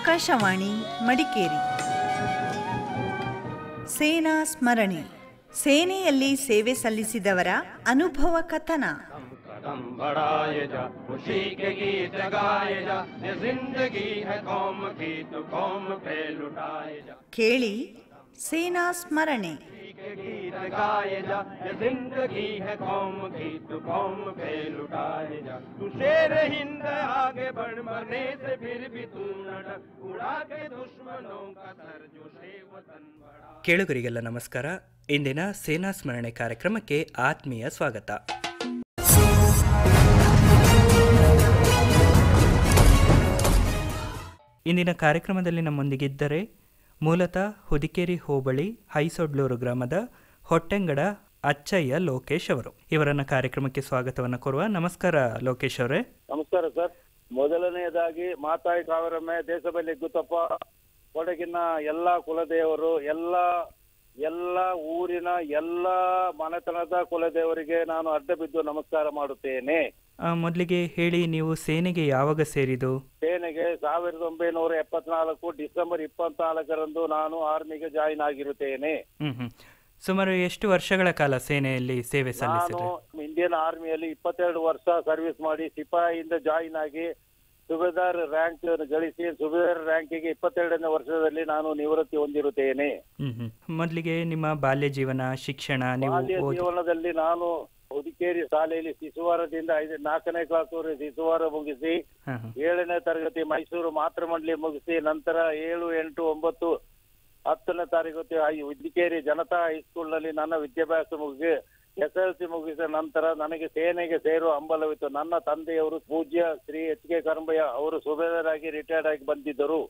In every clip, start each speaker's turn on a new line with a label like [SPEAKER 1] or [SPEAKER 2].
[SPEAKER 1] ಆಕಾಶವಾಣಿ ಮಡಿಕೇರಿ. ಸೇನಾ ಸ್ಮರಣೆ. ಸೇನೆಯಲ್ಲಿ ಸೇವೆ ಸಲ್ಲಿಸಿದವರ ಅನುಭವ ಕಥನ. ಕೇಳಿ ಸೇನಾ ಸ್ಮರಣೆ.
[SPEAKER 2] ಕೇಳುಗರಿಗೆಲ್ಲ ನಮಸ್ಕಾರ. ಇಂದಿನ ಸೇನಾ ಸ್ಮರಣೆ ಕಾರ್ಯಕ್ರಮಕ್ಕೆ ಆತ್ಮೀಯ ಸ್ವಾಗತ. ಇಂದಿನ ಕಾರ್ಯಕ್ರಮದಲ್ಲಿ ನಮ್ಮೊಂದಿಗಿದ್ದರೆ ಮೂಲತಃ ಹುದಿಕೇರಿ ಹೋಬಳಿ ಹೈಸೊಡ್ಲೂರು ಗ್ರಾಮದ ಹೊಟ್ಟೆಂಗಡ ಅಚ್ಚಯ್ಯ ಲೋಕೇಶ್ ಅವರು. ಇವರನ್ನ ಕಾರ್ಯಕ್ರಮಕ್ಕೆ ಸ್ವಾಗತವನ್ನು ಕೋರುವ. ನಮಸ್ಕಾರ ಲೋಕೇಶ್ ಅವರೇ.
[SPEAKER 3] ನಮಸ್ಕಾರ ಸರ್. ಮೊದಲನೆಯದಾಗಿ ಮಾತಾಯಿ ಕಾವರಮ್ಮೆ ದೇಶಬಲ್ಲಿ ಗುತ್ತಪ್ಪ ಕೊಡಗಿನ ಎಲ್ಲ ಕುಲದೇವರು, ಎಲ್ಲ ಊರಿನ ಎಲ್ಲ ಮನೆತನದ ಕುಲದೇವರಿಗೆ ನಾನು ಅಡ್ಡ ಬಿದ್ದು ನಮಸ್ಕಾರ ಮಾಡುತ್ತೇನೆ.
[SPEAKER 2] ಮೊದಲಿಗೆ ಹೇಳಿ, ನೀವು ಸೇನೆಗೆ ಯಾವಾಗ ಸೇರಿದು?
[SPEAKER 3] ಸೇನೆಗೆ 1974 ಡಿಸೆಂಬರ್ 24 ನಾನು ಆರ್ಮಿಗೆ ಜಾಯಿನ್ ಆಗಿರುತ್ತೇನೆ.
[SPEAKER 2] ಸುಮಾರು ಎಷ್ಟು ವರ್ಷಗಳ ಕಾಲ ಸೇನೆಯಲ್ಲಿ ಸೇವೆ ಸಲ್ಲಿಸಿದೆ?
[SPEAKER 3] ನಾನು ಇಂಡಿಯನ್ ಆರ್ಮಿಯಲ್ಲಿ 22 ವರ್ಷ ಸರ್ವಿಸ್ ಮಾಡಿ ಸಿಪಾಯಿಯಿಂದ ಜಾಯಿನ್ ಆಗಿ ಸುಬೇದಾರ್ ರ್ಯಾಂಕ್ ಗಳಿಸಿ ಸುಬೇದಾರ್ ರ್ಯಾಂಕಿಗೆ 22ನೇ ವರ್ಷದಲ್ಲಿ ನಾನು ನಿವೃತ್ತಿ ಹೊಂದಿರುತ್ತೇನೆ.
[SPEAKER 2] ಮೊದಲಿಗೆ ನಿಮ್ಮ ಬಾಲ್ಯ ಜೀವನ, ಶಿಕ್ಷಣ?
[SPEAKER 3] ಬಾಲ್ಯ ಜೀವನದಲ್ಲಿ ನಾನು ಹುದಿಕೇರಿ ಶಾಲೆಯಲ್ಲಿ ಶಿಶುವಾರದಿಂದ 4ನೇ ಕ್ಲಾಸ್ ವರೆಗೆ ಶಿಶುವಾರ ಮುಗಿಸಿ 7ನೇ ತರಗತಿ ಮೈಸೂರು ಮಾತೃಮಂಡಲಿ ಮುಗಿಸಿ ನಂತರ 7, 8, 9, 10ನೇ ತರಗತಿ ಹುದಿಕೇರಿ ಜನತಾ ಹೈಸ್ಕೂಲ್ ನಲ್ಲಿ ನನ್ನ ವಿದ್ಯಾಭ್ಯಾಸ ಮುಗಿಸಿ SLC ಮುಗಿಸಿದ ನಂತರ ನನಗೆ ಸೇನೆಗೆ ಸೇರುವ ಹಂಬಲವಿತ್ತು. ನನ್ನ ತಂದೆಯವರು ಪೂಜ್ಯ ಶ್ರೀ HK ಕರಂಬಯ್ಯ ಅವರು ಸುಬೇದಾರಾಗಿ ರಿಟೈರ್ಡ್ ಆಗಿ ಬಂದಿದ್ದರು.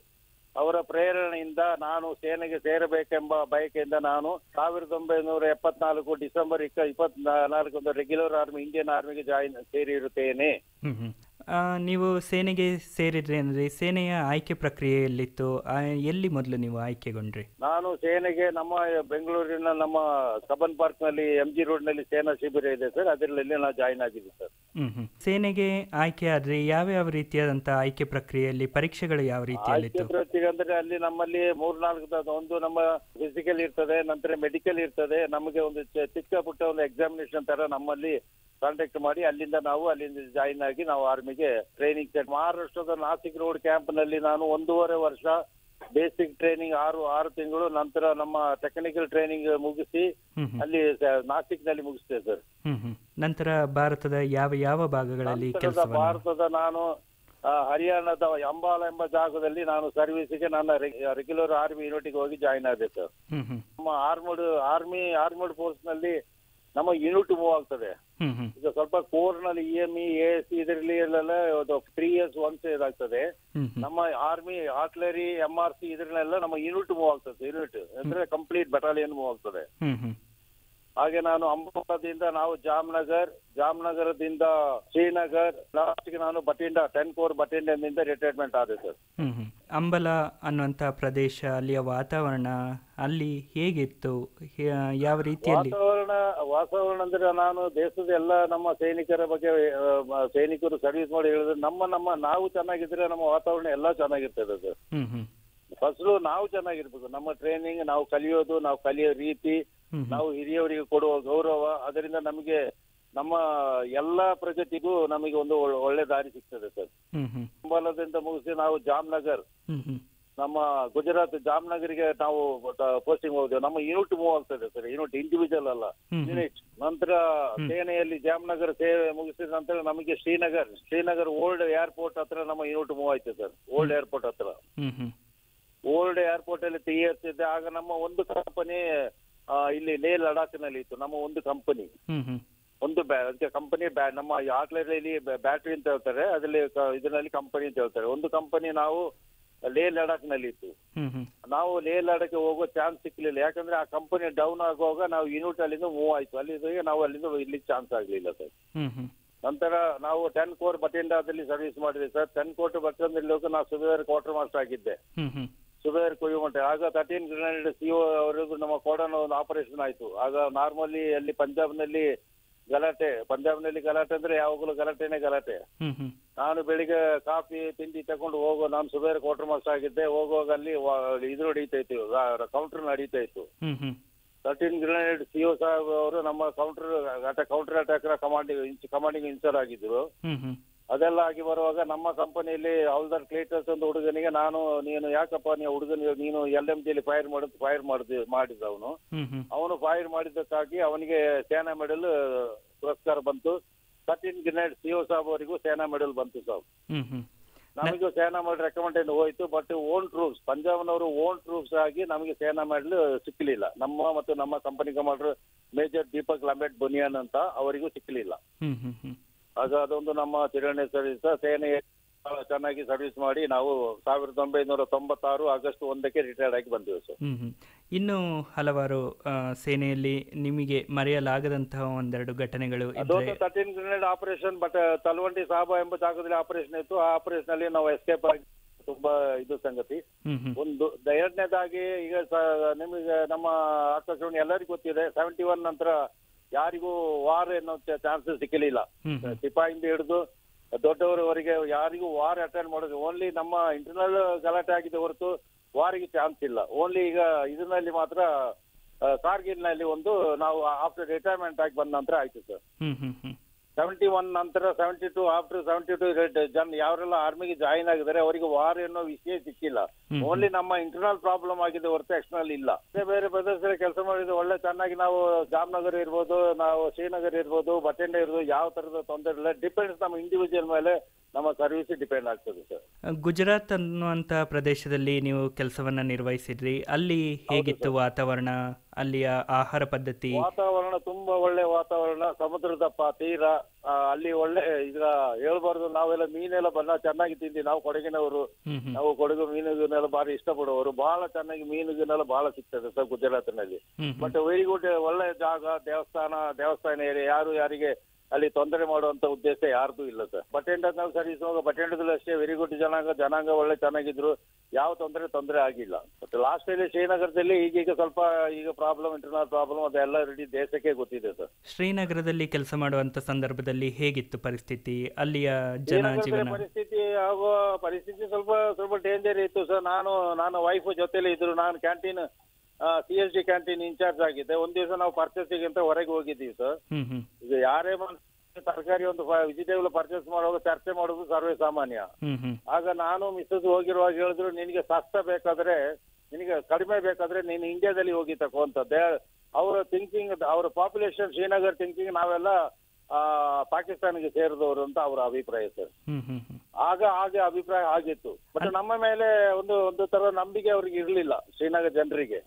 [SPEAKER 3] ಅವರ ಪ್ರೇರಣೆಯಿಂದ ನಾನು ಸೇನೆಗೆ ಸೇರಬೇಕೆಂಬ ಬಯಕೆಯಿಂದ ನಾನು 1974 ಡಿಸೆಂಬರ್ 24 ರೆಗ್ಯುಲರ್ ಆರ್ಮಿ ಇಂಡಿಯನ್ ಆರ್ಮಿಗೆ ಸೇರಿರುತ್ತೇನೆ.
[SPEAKER 2] ನೀವು ಸೇನೆಗೆ ಸೇರಿದ್ರಿ ಅಂದ್ರೆ ಸೇನೆಯ ಆಯ್ಕೆ ಪ್ರಕ್ರಿಯೆಯಲ್ಲಿತ್ತು? ಎಲ್ಲಿ ಮೊದಲು ನೀವು ಆಯ್ಕೆಗೊಂಡ್ರಿ?
[SPEAKER 3] ನಾನು ಸೇನೆಗೆ ನಮ್ಮ ಬೆಂಗಳೂರಿನ ನಮ್ಮ ಕಬ್ಬನ್ ಪಾರ್ಕ್ ನಲ್ಲಿ MG ರೋಡ್ ನಲ್ಲಿ ಸೇನಾ ಶಿಬಿರ ಇದೆ ಸರ್, ಅದರಲ್ಲಿ ನಾನು ಜಾಯಿನ್ ಆಗಿದ್ದೆ ಸರ್.
[SPEAKER 2] ಸೇನೆಗೆ ಆಯ್ಕೆ ಆದ್ರೆ ಯಾವ ರೀತಿಯಾದಂತ ಆಯ್ಕೆ ಪ್ರಕ್ರಿಯೆಯಲ್ಲಿ ಪರೀಕ್ಷೆಗಳು ಯಾವ ರೀತಿಯಲ್ಲಿತ್ತು?
[SPEAKER 3] ಅಂದ್ರೆ ಅಲ್ಲಿ ನಮ್ಮಲ್ಲಿ 3-4 ಒಂದು ನಮ್ಮ ಫಿಸಿಕಲ್ ಇರ್ತದೆ, ನಂತರ ಮೆಡಿಕಲ್ ಇರ್ತದೆ. ನಮಗೆ ಒಂದು ಚಿಕ್ಕ ಪುಟ್ಟ ಒಂದು ಎಕ್ಸಾಮಿನೇಷನ್ ತರ ನಮ್ಮಲ್ಲಿ ಕಾಂಟ್ಯಾಕ್ಟ್ ಮಾಡಿ ಅಲ್ಲಿಂದ ಜಾಯಿನ್ ಆಗಿ ನಾವು ಆರ್ಮಿಗೆ ಟ್ರೈನಿಂಗ್ ಸೆಟ್. ಮಹಾರಾಷ್ಟ್ರದ ನಾಸಿಕ್ ರೋಡ್ ಕ್ಯಾಂಪ್ ನಲ್ಲಿ ನಾನು 1.5 ವರ್ಷ ಬೇಸಿಕ್ ಟ್ರೈನಿಂಗ್ 6 ತಿಂಗಳು, ನಂತರ ನಮ್ಮ ಟೆಕ್ನಿಕಲ್ ಟ್ರೈನಿಂಗ್ ಮುಗಿಸಿ ಅಲ್ಲಿ ನಾಸಿಕ್ ನಲ್ಲಿ ಮುಗಿಸ್ತೇವೆ ಸರ್.
[SPEAKER 2] ನಂತರ ಭಾರತದ ಯಾವ ಭಾಗಗಳಲ್ಲಿ ಕೆಲಸ?
[SPEAKER 3] ಭಾರತದ ನಾನು ಹರಿಯಾಣದ ಅಂಬಾಲ ಎಂಬ ಜಾಗದಲ್ಲಿ ನಾನು ಸರ್ವಿಸ್ಗೆ ನನ್ನ ರೆಗ್ಯುಲರ್ ಆರ್ಮಿ ಯೂನಿಟ್ಗೆ ಹೋಗಿ ಜಾಯಿನ್ ಆದೆ ಸರ್. ನಮ್ಮ ಆರ್ಮಡ್ ಫೋರ್ಸ್ ನಲ್ಲಿ ನಮ್ಮ ಯೂನಿಟ್ ಮೂವ್ ಆಗ್ತದೆ. ಈಗ ಸ್ವಲ್ಪ ಕೋರ್ ನಲ್ಲಿ EME, ASC ಇದರಲ್ಲಿ ಎಲ್ಲ 3 years once ಇದಾಗ್ತದೆ. ನಮ್ಮ ಆರ್ಮಿ ಆರ್ಟಿಲರಿ MRC ಇದ್ರನ್ನೆಲ್ಲ ನಮ್ಮ ಯೂನಿಟ್ ಮೂವ್ ಆಗ್ತದೆ. ಯೂನಿಟ್ ಅಂದ್ರೆ ಕಂಪ್ಲೀಟ್ ಬೆಟಾಲಿಯನ್ ಮೂವ್ ಆಗ್ತದೆ. ಹಾಗೆ ನಾನು ಅಂಬಾಲದಿಂದ ನಾವು ಜಾಮ್ನಗರದಿಂದ ಶ್ರೀನಗರ್, ಲಾಸ್ಟ್ಗೆ ನಾನು ಬಟಿಂಡಾ 10 ಕೋರ್ ಬಟಿಂಡಾದಿಂದ ರಿಟೈರ್ಮೆಂಟ್ ಆದೆ ಸರ್.
[SPEAKER 2] ಅಂಬಲ ಅನ್ನುವಂತ ಪ್ರದೇಶ, ಅಲ್ಲಿಯ ವಾತಾವರಣ ಅಲ್ಲಿ ಹೇಗಿತ್ತು? ಯಾವ ರೀತಿಯಲ್ಲಿ
[SPEAKER 3] ವಾತಾವರಣ ಅಂದ್ರೆ ನಾನು ದೇಶದ ಎಲ್ಲ ನಮ್ಮ ಸೈನಿಕರ ಬಗ್ಗೆ ಸೈನಿಕರು ಸರ್ವಿಸ್ ಮಾಡಿ ಹೇಳಿದ್ರೆ ನಾವು ಚೆನ್ನಾಗಿದ್ರೆ ನಮ್ಮ ವಾತಾವರಣ ಎಲ್ಲ ಚೆನ್ನಾಗಿರ್ತದೆ ಸರ್. ಫಸ್ಟ್ ನಾವು ಚೆನ್ನಾಗಿರ್ಬೇಕು. ನಮ್ಮ ಟ್ರೈನಿಂಗ್, ನಾವು ಕಲಿಯೋ ರೀತಿ, ನಾವು ಹಿರಿಯವರಿಗೆ ಕೊಡುವ ಗೌರವ, ಅದರಿಂದ ನಮಗೆ ನಮ್ಮ ಎಲ್ಲಾ ಪ್ರಗತಿಗೂ ನಮಗೆ ಒಂದು ಒಳ್ಳೆ ದಾರಿ ಸಿಗ್ತದೆ ಸರ್. ಅಂಬಾಲದಿಂದ ಮುಗಿಸಿ ನಾವು ಜಾಮ್ನಗರ್, ನಮ್ಮ ಗುಜರಾತ್ ಜಾಮ್ನಗರ್ಗೆ ನಾವು ಪೋಸ್ಟಿಂಗ್ ಹೋಗ್ತೇವೆ. ನಮ್ಮ ಯೂನಿಟ್ ಮೂವ್ ಆಗ್ತದೆ ಸರ್, ಯೂನಿಟ್ ಇಂಡಿವಿಜುವಲ್ ಅಲ್ಲ, ಯೂನಿಟ್. ನಂತರ ಸೇನೆಯಲ್ಲಿ ಜಾಮ್ನಗರ್ ಸೇವೆ ಮುಗಿಸಿದ ನಂತರ ನಮಗೆ ಶ್ರೀನಗರ್ ಓಲ್ಡ್ ಏರ್ಪೋರ್ಟ್ ಹತ್ರ ನಮ್ಮ ಯೂನಿಟ್ ಮೂವ್ ಆಯ್ತು ಸರ್. ಓಲ್ಡ್ ಏರ್ಪೋರ್ಟ್ ಹತ್ರ, ಓಲ್ಡ್ ಏರ್ಪೋರ್ಟ್ ಅಲ್ಲಿ 3 years ಇದ್ದೆ. ಆಗ ನಮ್ಮ ಒಂದು ಕಂಪನಿ ಇಲ್ಲಿ ಲೇ ಲಡಾಖ್ ನಲ್ಲಿ ಇತ್ತು. ನಮ್ಮ ಒಂದು ಕಂಪನಿ ನಮ್ಮ ಆರ್ಟಿಲರಿಯಲ್ಲಿ ಬ್ಯಾಟ್ರಿ ಅಂತ ಹೇಳ್ತಾರೆ, ಅದರಲ್ಲಿ ಇದರಲ್ಲಿ ಕಂಪನಿ ಅಂತ ಹೇಳ್ತಾರೆ. ಒಂದು ಕಂಪನಿ ನಾವು ಲೇ ಲಡಾಖ್ ನಲ್ಲಿ ಇತ್ತು. ನಾವು ಲೇ ಲಡಾಖ್ ಹೋಗೋ ಚಾನ್ಸ್ ಸಿಕ್ಲಿಲ್ಲ, ಯಾಕಂದ್ರೆ ಆ ಕಂಪನಿ ಡೌನ್ ಆಗುವಾಗ ನಾವು ಯೂನಿಟ್ ಅಲ್ಲಿಂದ ಮೂವ್ ಆಯ್ತು. ನಾವು ಅಲ್ಲಿಂದ ಇಲ್ಲಿ ಚಾನ್ಸ್ ಆಗ್ಲಿಲ್ಲ ಸರ್. ನಂತರ ನಾವು 10 ಕೋರ್ ಬಟಿಂಡಾದಲ್ಲಿ ಸರ್ವಿಸ್ ಮಾಡಿದೆ ಸರ್. 10 ಕೋರ್ ಬಟಿಂಡಾದಲ್ಲಿ ಹೋಗಿ ನಾವು ಸುಬೇದಾರ್ ಕ್ವಾರ್ಟರ್ ಮಾಸ್ಟರ್ ಆಗಿದ್ದೆ, ಸುಬೇದಾರ್ ಕೊಯ್ಯುಮಂಟೆ. ಆಗ 13 ಗ್ರೆನೇಡ್ CO ಅವರಿಗೂ ನಮ್ಮ ಕೋಡನ್ ಒಂದು ಆಪರೇಷನ್ ಆಯ್ತು. ಆಗ ನಾರ್ಮಲಿ ಅಲ್ಲಿ ಪಂಜಾಬ್ನಲ್ಲಿ ಗಲಾಟೆ. ಪಂಜಾಬ್ನಲ್ಲಿ ಗಲಾಟೆ ಅಂದ್ರೆ ಯಾವಾಗಲೂ ಗಲಾಟೆನೇ ಗಲಾಟೆ. ನಾನು ಬೆಳಿಗ್ಗೆ ಕಾಫಿ ತಿಂಡಿ ತಗೊಂಡು ನಾನು ಸುಬೇರ್ ಕ್ವಾರ್ಟರ್ ಮಾಸ್ಟರ್ ಆಗಿದ್ದೆ. ಹೋಗುವಾಗ ಅಲ್ಲಿ ಇದು ನಡೀತಾ ಇತ್ತು, ಕೌಂಟರ್ ನಡೀತಾ ಇತ್ತು. 13 ಗ್ರೆನೇಡ್ CO ಸಾಹೇಬ್ ಅವರು ನಮ್ಮ ಕೌಂಟರ್ ಅಟ್ಯಾಕ್ ಕಮಾಂಡಿಂಗ್ ಇನ್ಚಾರ್ಜ್ ಆಗಿದ್ರು. ಅದೆಲ್ಲ ಆಗಿ ಬರುವಾಗ ನಮ್ಮ ಕಂಪನಿಯಲ್ಲಿ ಹೌಲ್ದಾರ್ ಕ್ಲೇಟರ್ಸ್ ಒಂದು ಹುಡುಗನಿಗೆ ನೀನು ಯಾಕಪ್ಪ ನೀನು LMGಯಲ್ಲಿ ಫೈರ್ ಮಾಡಿದ ಅವನು ಫೈರ್ ಮಾಡಿದ್ದಕ್ಕಾಗಿ ಅವನಿಗೆ ಸೇನಾ ಮೆಡಲ್ ಪುರಸ್ಕಾರ ಬಂತು. 13 ಗ್ರೆನೇಡ್ CO ಸಾಹೇಬ್ ಅವರಿಗೂ ಸೇನಾ ಮೆಡಲ್ ಬಂತು ಸಾಬ್. ನಮಗೂ ಸೇನಾ ಮೆಡಲ್ ರೆಕಮೆಂಡೇಶನ್ ಹೋಯ್ತು. ಬಟ್ ಓನ್ ಟ್ರೂಪ್ಸ್, ಪಂಜಾಬ್ನವರು ಓನ್ ಟ್ರೂಪ್ಸ್ ಆಗಿ ನಮಗೆ ಸೇನಾ ಮೆಡಲ್ ಸಿಕ್ಕಲಿಲ್ಲ. ನಮ್ಮ ಕಂಪನಿ ಕಮಾಂಡರ್ ಮೇಜರ್ ದೀಪಕ್ ಲಂಬೇಟ್ ಬುನಿಯಾನ್ ಅಂತ ಅವರಿಗೂ ಸಿಕ್ಕಲಿಲ್ಲ. ಆಗ ಅದೊಂದು ನಮ್ಮ ತಿರುವಣೆ ಸರ್ವಿಸ್ ಸೇನೆ ಚೆನ್ನಾಗಿ ಸರ್ವಿಸ್ ಮಾಡಿ ನಾವು 1996 ಆಗಸ್ಟ್ 1ಕ್ಕೆ ರಿಟೈರ್ಡ್ ಆಗಿ ಬಂದಿವೆ ಸರ್.
[SPEAKER 2] ಇನ್ನು ಹಲವಾರು ಸೇನೆಯಲ್ಲಿ ನಿಮಗೆ ಮರೆಯಲಾಗದಂತಹ ಒಂದೆರಡು ಘಟನೆಗಳು?
[SPEAKER 3] ಅದೊಂದು 13 ಗ್ರೆನೇಡ್ ಆಪರೇಷನ್, ಬಟ್ ತಲವಂಡಿ ಸಾಬಾ ಎಂಬ ಜಾಗದಲ್ಲಿ ಆಪರೇಷನ್ ಇತ್ತು. ಆ ಆಪರೇಷನ್ ಅಲ್ಲಿ ನಾವು ಎಸ್ಕೇಪ್ ಆಗಿ ತುಂಬಾ ಇದು ಸಂಗತಿ. ಒಂದು ಎರಡನೇದಾಗಿ ಈಗ ನಿಮಗೆ ನಮ್ಮ ಆಕಾಶವಾಣಿ ಎಲ್ಲರಿಗೂ ಗೊತ್ತಿದೆ, 71 ನಂತರ ಯಾರಿಗೂ ವಾರ್ ಅನ್ನೋ ಚಾನ್ಸಸ್ ಸಿಕ್ಕಲಿಲ್ಲ. ಸಿಪಾಯಿಂದ ಹಿಡಿದು ದೊಡ್ಡವರವರೆಗೆ ಯಾರಿಗೂ ವಾರ್ ಅಟೆಂಡ್ ಮಾಡೋದು. ಓನ್ಲಿ ನಮ್ಮ ಇಂಟರ್ನಲ್ ಗಲಾಟೆ ಆಗಿದೆ ಹೊರತು ವಾರಿಗೆ ಚಾನ್ಸ್ ಇಲ್ಲ. ಓನ್ಲಿ ಈಗ ಇದರಲ್ಲಿ ಮಾತ್ರ ಕಾರ್ಗಿಲ್ ನಲ್ಲಿ ನಾವು ಆಫ್ಟರ್ ರಿಟೈರ್ಮೆಂಟ್ ಆಗಿ ಬಂದ ನಂತರ ಆಯ್ತು ಸರ್. 71 ನಂತರ 72 ಆಫ್ಟರ್ 72 ಯಾರೆಲ್ಲ ಆರ್ಮಿಗೆ ಜಾಯಿನ್ ಆಗಿದ್ದಾರೆ ಅವರಿಗೆ ವಾರ್ ಅನ್ನೋ ವಿಷಯ ಸಿಕ್ಕಿಲ್ಲ. ಓನ್ಲಿ ನಮ್ಮ ಇಂಟರ್ನಲ್ ಪ್ರಾಬ್ಲಮ್ ಆಗಿದೆ ಹೊರತು ಎಕ್ಸ್ಟರ್ನಲ್ ಇಲ್ಲ. ಬೇರೆ ಪ್ರದೇಶದಲ್ಲಿ ಕೆಲಸ ಮಾಡಿದ್ರೆ ಒಳ್ಳೆ ಚೆನ್ನಾಗಿ ನಾವು ಜಾಮ್ನಗರ್ ಇರ್ಬೋದು, ನಾವು ಶ್ರೀನಗರ್ ಇರ್ಬೋದು, ಬಟೆಂಡೆ ಇರ್ಬೋದು, ಯಾವ ತರದ ತೊಂದರೆ ಇಲ್ಲ. ಡಿಪೆಂಡ್ಸ್ ನಮ್ಮ ಇಂಡಿವಿಜುವಲ್ ಮೇಲೆ ನಮ್ಮ ಸರ್ವಿಸ್ ಡಿಪೆಂಡ್ ಆಗ್ತದೆ ಸರ್.
[SPEAKER 2] ಗುಜರಾತ್ ಅನ್ನುವಂತ ಪ್ರದೇಶದಲ್ಲಿ ನೀವು ಕೆಲಸವನ್ನ ನಿರ್ವಹಿಸಿದ್ರಿ. ಅಲ್ಲಿ ಹೇಗಿತ್ತು ವಾತಾವರಣ, ಅಲ್ಲಿಯ ಆಹಾರ ಪದ್ಧತಿ?
[SPEAKER 3] ವಾತಾವರಣ ತುಂಬಾ ಒಳ್ಳೆ ವಾತಾವರಣ, ಸಮುದ್ರದ ತೀರ. ಅಲ್ಲಿ ಒಳ್ಳೆ ಈಗ ಹೇಳ್ಬಾರ್ದು, ನಾವೆಲ್ಲ ಮೀನೆಲ್ಲ ಚೆನ್ನಾಗಿ ತಿಂದಿ. ನಾವು ಕೊಡಗಿನವರು, ನಾವು ಕೊಡಗು ಮೀನುಗಿನೆಲ್ಲ ಬಾರಿ ಇಷ್ಟಪಡುವವರು. ಬಹಳ ಚೆನ್ನಾಗಿ ಮೀನುಗಿನೆಲ್ಲ ಬಹಳ ಸಿಗ್ತದೆ ಸರ್ ಗುಜರಾತ್ನಲ್ಲಿ. ಬಟ್ ವೆರಿ ಗುಡ್, ಒಳ್ಳೆ ಜಾಗ, ದೇವಸ್ಥಾನ ಏರಿಯಾ. ಯಾರಿಗೆ ಅಲ್ಲಿ ತೊಂದರೆ ಮಾಡುವಂತ ಉದ್ದೇಶ ಯಾರ್ದು ಇಲ್ಲ ಸರ್. ಬಟೆಂಡರ್ ನಾವು ಸರ್ವಿಸ್ ಬಟೆಂಡದಲ್ಲಿ ಅಷ್ಟೇ ವೆರಿ ಗುಡ್ ಜನಾಂಗ ಒಳ್ಳೆ ಚೆನ್ನಾಗಿದ್ರು. ಯಾವ ತೊಂದರೆ ಆಗಿಲ್ಲ. ಬಟ್ ಲಾಸ್ಟ್ ಅಲ್ಲಿ ಶ್ರೀನಗರದಲ್ಲಿ ಈಗ ಸ್ವಲ್ಪ ಪ್ರಾಬ್ಲಮ್, ಇಂಟರ್ನಲ್ ಪ್ರಾಬ್ಲಮ್, ಅದೆಲ್ಲ ರೆಡಿ ದೇಶಕ್ಕೆ ಗೊತ್ತಿದೆ ಸರ್.
[SPEAKER 2] ಶ್ರೀನಗರದಲ್ಲಿ ಕೆಲಸ ಮಾಡುವಂತ ಸಂದರ್ಭದಲ್ಲಿ ಹೇಗಿತ್ತು ಪರಿಸ್ಥಿತಿ? ಅಲ್ಲಿಯ ಜನಜೀವನ
[SPEAKER 3] ಪರಿಸ್ಥಿತಿ ಸ್ವಲ್ಪ ಡೇಂಜರ್ ಇತ್ತು ಸರ್. ನಾನು ವೈಫ್ ಜೊತೆಲಿ ಇದ್ರು. ನಾನು ಕ್ಯಾಂಟೀನ್ CSD ಕ್ಯಾಂಟೀನ್ ಇನ್ಚಾರ್ಜ್ ಆಗಿದ್ದೆ. ಒಂದ್ ದಿವಸ ನಾವು ಪರ್ಚೇಸಿಂಗ್ ಅಂತ ಹೊರಗೆ ಹೋಗಿದ್ದೀವಿ ಸರ್. ಈಗ ಯಾರೇ ತರಕಾರಿ ಒಂದು ವೆಜಿಟೇಬಲ್ ಪರ್ಚೇಸ್ ಮಾಡುವಾಗ ಚರ್ಚೆ ಮಾಡೋದು ಸರ್ವೇ ಸಾಮಾನ್ಯ. ಆಗ ನಾನು ಮಿಸ್ಸಸ್ ಹೋಗಿರುವಾಗ ಹೇಳಿದ್ರು, ನಿನಗೆ ಸಸ್ತ ಬೇಕಾದ್ರೆ, ನಿನಗೆ ಕಡಿಮೆ ಬೇಕಾದ್ರೆ ನೀನು ಇಂಡಿಯಾದಲ್ಲಿ ಹೋಗಿ ತಗೋ ಅಂತ. ಅವರ ಥಿಂಕಿಂಗ್, ಅವರ ಪಾಪ್ಯುಲೇಷನ್ ಶ್ರೀನಗರ್ ಥಿಂಕಿಂಗ್ ನಾವೆಲ್ಲ ಪಾಕಿಸ್ತಾನಿಗೆ ಸೇರಿದವರು ಅಂತ ಅವರ ಅಭಿಪ್ರಾಯ ಸರ್. ಹಾಗೆ ಅಭಿಪ್ರಾಯ ಆಗಿತ್ತು. ಬಟ್ ನಮ್ಮ ಮೇಲೆ ಒಂದು ತರ ನಂಬಿಕೆ ಅವ್ರಿಗೆ ಇರ್ಲಿಲ್ಲ ಶ್ರೀನಗರ್ ಜನರಿಗೆ.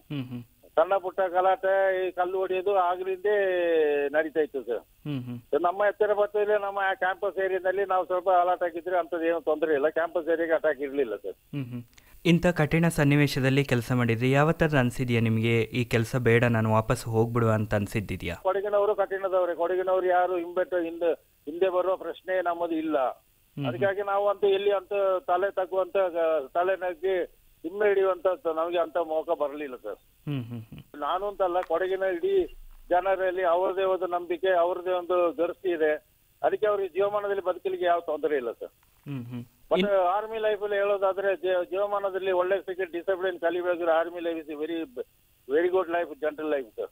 [SPEAKER 3] ಸಣ್ಣ ಪುಟ್ಟ ಗಲಾಟೆ, ಕಲ್ಲು ಹೊಡೆಯೋದು ಆಗ್ಲಿಂದೇ ನಡೀತಾ ಇತ್ತು ಸರ್. ನಮ್ಮ ಎತ್ತರ ಬರ್ತದೆ. ನಮ್ಮ ಕ್ಯಾಂಪಸ್ ಏರಿಯಾದಲ್ಲಿ ನಾವು ಸ್ವಲ್ಪ ಅಲರ್ಟ್ ಆಗಿದ್ರೆ ಅಂತದ್ದು ಏನು ತೊಂದರೆ ಇಲ್ಲ. ಕ್ಯಾಂಪಸ್ ಏರಿಯಾಗೆ ಅಟ್ಯಾಕ್ ಇರ್ಲಿಲ್ಲ ಸರ್.
[SPEAKER 2] ಇಂಥ ಕಠಿಣ ಸನ್ನಿವೇಶದಲ್ಲಿ ಕೆಲಸ ಮಾಡಿದ್ರಿ. ಯಾವ ಥರ ಅನ್ಸಿದ್ಯಾ ನಿಮಗೆ? ಈ ಕೆಲಸ ಬೇಡ, ನಾನು ವಾಪಸ್ ಹೋಗ್ಬಿಡುವ ಅಂತ ಅನ್ಸಿದ್ದಿದ್ಯಾ?
[SPEAKER 3] ಕೊಡಗಿನವರು ಕಠಿಣದವ್ರೆ. ಕೊಡಗಿನವರು ಯಾರು ಹಿಂದೆ ಬರುವ ಪ್ರಶ್ನೆ ನಮ್ಮದು ಇಲ್ಲ. ಅದಕ್ಕಾಗಿ ನಾವು ಎಲ್ಲಿ ತಲೆ ತಗ್ಗುವಂತ, ತಲೆ ನಗ್ಗಿ ಹಿಮ್ಮೆ ಹಿಡಿಯುವಂತ ನಮಗೆ ಅಂತ ಮೌಕ ಬರಲಿಲ್ಲ ಸರ್. ನಾನು ಅಂತಲ್ಲ, ಕೊಡಗಿನ ಇಡೀ ಜನರಲ್ಲಿ ಅವರದೇ ಒಂದು ನಂಬಿಕೆ, ಅವರದೇ ಒಂದು ಗರ್ಸ್ತಿ ಇದೆ. ಅದಕ್ಕೆ ಅವ್ರಿಗೆ ಜೀವಮಾನದಲ್ಲಿ ಬದುಕಲಿಕ್ಕೆ ಯಾವ ತೊಂದರೆ ಇಲ್ಲ ಸರ್. ಬಟ್ ಆರ್ಮಿ ಲೈಫ್ ಅಲ್ಲಿ ಹೇಳೋದಾದ್ರೆ, ಜೀವಮಾನದಲ್ಲಿ ಒಳ್ಳೆ ಡಿಸಿಪ್ಲಿನ್ ಕಲಿಬೇಕಾದ್ರೆ army life is very good life, general life sir.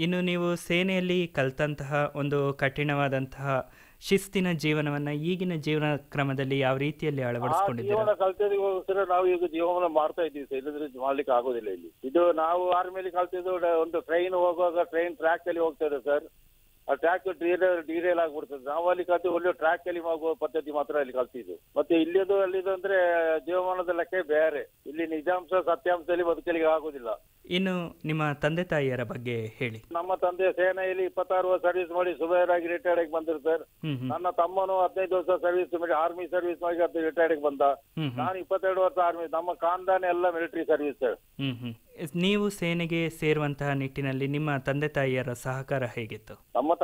[SPEAKER 2] ಇನ್ನು ನೀವು ಸೇನೆಯಲ್ಲಿ ಕಲ್ತಂತಹ ಒಂದು ಕಠಿಣವಾದಂತಹ ಶಿಸ್ತಿನ ಜೀವನವನ್ನ ಈಗಿನ ಜೀವನ ಕ್ರಮದಲ್ಲಿ ಯಾವ ರೀತಿಯಲ್ಲಿ ಅಳವಡಿಸಿಕೊಂಡಿದ್ದೀರಾ?
[SPEAKER 3] ಜೀವನ ಕಲ್ತಿದ್ದಕ್ಕೋಸ್ಕರ ನಾವು ಈಗ ಜೀವನ ಮಾಡ್ತಾ ಇದ್ದೀವಿ ಸರ್. ಇಲ್ಲದ್ರೆ ಮಾಡ್ಲಿಕ್ಕೆ ಆಗೋದಿಲ್ಲ ಇಲ್ಲಿ. ಇದು ನಾವು ಆರ್ಮಿಲಿ ಕಲ್ತಿದ್ದು ಒಂದು ಟ್ರೈನ್ ಹೋಗುವಾಗ ಟ್ರೈನ್ ಟ್ರ್ಯಾಕ್ ಅಲ್ಲಿ ಹೋಗ್ತದೆ ಸರ್. ಆ ಟ್ರ್ಯಾಕ್ ಡೀರೇಲ್ ಆಗ್ಬಿಡ್ತದೆ. ನಾವು ಅಲ್ಲಿ ಕಲ್ತು ಒಳ್ಳೆ ಟ್ರ್ಯಾಕ್ ಅಲ್ಲಿ ಹೋಗುವ ಪದ್ಧತಿ ಮಾತ್ರ ಅಲ್ಲಿ ಕಲ್ತಿದ್ದು. ಮತ್ತೆ ಅಲ್ಲಿದು ಅಂದ್ರೆ ಜೀವಮಾನದ ಲೆಕ್ಕ ಬೇರೆ. ಇಲ್ಲಿ ನಿಜಾಂಶ ಸತ್ಯಾಂಶದಲ್ಲಿ ಬದುಕಲಿಕ್ಕೆ ಆಗುದಿಲ್ಲ.
[SPEAKER 2] ಇನ್ನು ನಿಮ್ಮ ತಂದೆ ತಾಯಿಯರ ಬಗ್ಗೆ ಹೇಳಿ.
[SPEAKER 3] ನಮ್ಮ ತಂದೆ ಸೇನೆಯಲ್ಲಿ 26 ವರ್ಷ ಸರ್ವಿಸ್ ಮಾಡಿ ಸುಬೇರ್ ಆಗಿ ರಿಟೈರ್ಡ್ ಆಗಿ ಬಂದ್ರು ಸರ್. ನನ್ನ ತಮ್ಮನು 15 ವರ್ಷ ಸರ್ವಿಸ್ ಮಾಡಿ ಆರ್ಮಿ ಸರ್ವಿಸ್ ಮಾಡಿ ಅದು ರಿಟೈರ್ಡ್ ಆಗಿ ಬಂದ. ನಾನು 22 ವರ್ಷ ಆರ್ಮಿ. ನಮ್ಮ ಖಾನ್ದಾನ ಎಲ್ಲ ಮಿಲಿಟರಿ ಸರ್ವಿಸ್ ಸರ್.
[SPEAKER 2] ನೀವು ಸೇನೆಗೆ ಸೇರುವಂತಹ ನಿಟ್ಟಿನಲ್ಲಿ ನಿಮ್ಮ ತಂದೆ ತಾಯಿಯರ ಸಹಕಾರ ಹೇಗಿತ್ತು?
[SPEAKER 3] ನಮ್ಮ